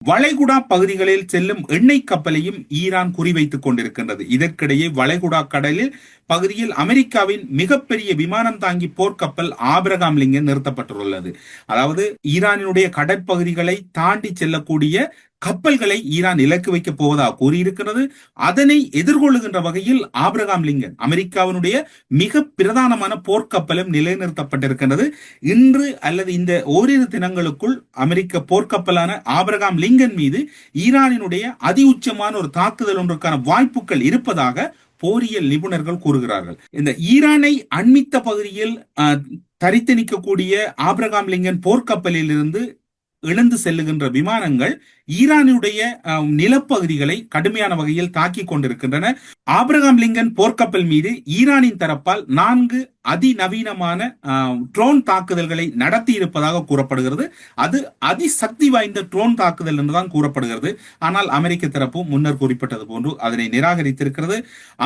வளைகுடா பகுதிகளில் செல்லும் எண்ணெய் கப்பலையும் ஈரான் குறிவைத்துக் கொண்டிருக்கின்றது. இதற்கிடையே வளைகுடா கடலில் பகுதியில் அமெரிக்காவின் மிகப்பெரிய விமானம் தாங்கி போர்க்கப்பல் ஆபிரகாம் லிங்கன் நிறுத்தப்பட்டுள்ளது. அதாவது ஈரானினுடைய கடற்பகுதிகளை தாண்டி செல்லக்கூடிய கப்பல்களை ஈரான் இலக்கு வைக்கப் போவதாக கூறியிருக்கிறது. அதனை எதிர்கொள்ளுகின்ற வகையில் ஆபிரகாம் லிங்கன் அமெரிக்காவினுடைய மிக பிரதானமான போர்க்கப்பலும் நிலைநிறுத்தப்பட்டிருக்கிறது. இன்று அல்லது இந்த ஓரிரு தினங்களுக்குள் அமெரிக்க போர்க்கப்பலான ஆபிரகாம் லிங்கன் மீது ஈரானினுடைய அதி உச்சமான ஒரு தாக்குதல் ஒன்றுக்கான வாய்ப்புகள் இருப்பதாக போரியல் நிபுணர்கள் கூறுகிறார்கள். இந்த ஈரானை அண்மித்த பகுதியில் தரித்து நிற்கக்கூடிய ஆபிரகாம் லிங்கன் போர்க்கப்பலில் இருந்து எழுந்து செல்லுகின்ற விமானங்கள் ஈரானுடைய நிலப்பகுதிகளை கடுமையான வகையில் தாக்கிக் கொண்டிருக்கின்றன. ஆபிரகாம் லிங்கன் போர்க்கப்பல் மீது ஈரானின் தரப்பால் 4 அதிநவீனமான ட்ரோன் தாக்குதல்களை நடத்தி இருப்பதாக கூறப்படுகிறது. அது அதிசக்தி வாய்ந்த ட்ரோன் தாக்குதல் என்றுதான் கூறப்படுகிறது. ஆனால் அமெரிக்க தரப்பு முன்னர் குறிப்பிட்டது போன்று அதனை நிராகரித்திருக்கிறது.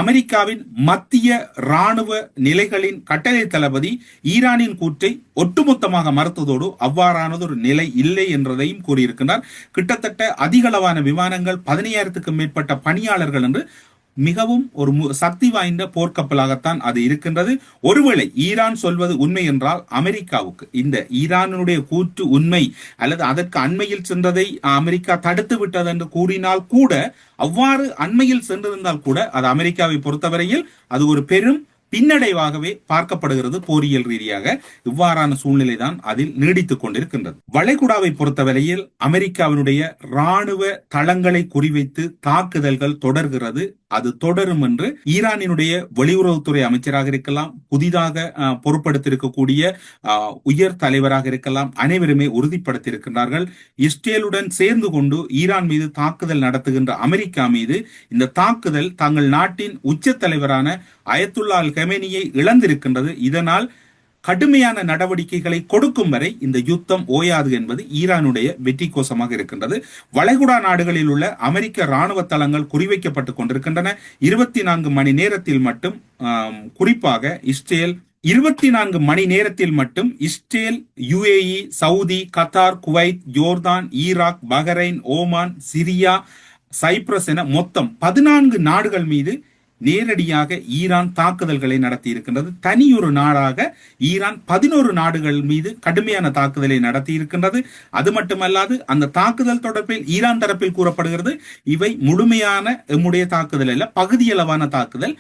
அமெரிக்காவின் மத்திய இராணுவ நிலைகளின் கட்டளை தளபதி ஈரானின் கூற்றை ஒட்டுமொத்தமாக மறுத்ததோடு அவ்வாறானது ஒரு நிலை இல்லை என்றதையும் கூறியிருக்கிறார். கிட்டத்தட்ட அதிகளவான விமானங்கள் 15,000க்கும் மேற்பட்ட பணியாளர்கள் என்று மிகவும் ஒரு சக்தி வாய்ந்த போர்க்கப்பலாகத்தான் அது இருக்கின்றது. ஒருவேளை ஈரான் சொல்வது உண்மை என்றால் அமெரிக்காவுக்கு இந்த ஈரானுடைய கூற்று உண்மை அல்லது அதற்கு அண்மையில் சென்றதை அமெரிக்கா தடுத்து விட்டது என்று கூறினால் கூட, அவ்வாறு அண்மையில் சென்றிருந்தால் கூட அது அமெரிக்காவை பொறுத்தவரையில் அது ஒரு பெரும் பின்னடைவாகவே பார்க்கப்படுகிறது. போரியல் ரீதியாக இவ்வாறான சூழ்நிலை தான் அதில் நீடித்துக் கொண்டிருக்கின்றது. வளைகுடாவை பொறுத்தவரையில் அமெரிக்காவினுடைய இராணுவ தளங்களை குறிவைத்து தாக்குதல்கள் தொடர்கிறது. அது தொடரும் என்று ஈரானினுடைய வெளியுறவுத்துறை அமைச்சராக இருக்கலாம், புதிதாக பொறுப்படுத்திருக்கக்கூடிய உயர் தலைவராக இருக்கலாம், அனைவருமே உறுதிப்படுத்தியிருக்கிறார்கள். இஸ்ரேலுடன் சேர்ந்து கொண்டு ஈரான் மீது தாக்குதல் நடத்துகின்ற அமெரிக்கா மீது இந்த தாக்குதல் தங்கள் நாட்டின் உச்ச தலைவரான அயத்துல்லா அல் கமேனியை இழந்திருக்கின்றது. இதனால் கடுமையான நடவடிக்கைகளை கொடுக்கும் வரை இந்த யுத்தம் ஓயாது என்பது ஈரானுடைய வெற்றி கோஷமாக இருக்கின்றது. வளைகுடா நாடுகளில் உள்ள அமெரிக்க இராணுவ தளங்கள் குறிவைக்கப்பட்டுக் கொண்டிருக்கின்றன. 24 மணி நேரத்தில் மட்டும் குறிப்பாக இஸ்ரேல் 24 மணி நேரத்தில் மட்டும் Israel, UAE, Saudi, Qatar, Kuwait, Jordan, Iraq, Bahrain, Oman, Syria, Cyprus என மொத்தம் 14 நாடுகள் மீது நேரடியாக ஈரான் தாக்குதல்களை நடத்தி இருக்கின்றது. தனியொரு நாடாக ஈரான் 11 நாடுகள் மீது கடுமையான தாக்குதலை நடத்தி இருக்கின்றது. அது மட்டுமல்லாது அந்த தாக்குதல் தொடர்பில் ஈரான் தரப்பில் கூறப்படுகிறது, இவை முழுமையான எம்முடைய தாக்குதல் அல்ல, பகுதியளவான தாக்குதல்,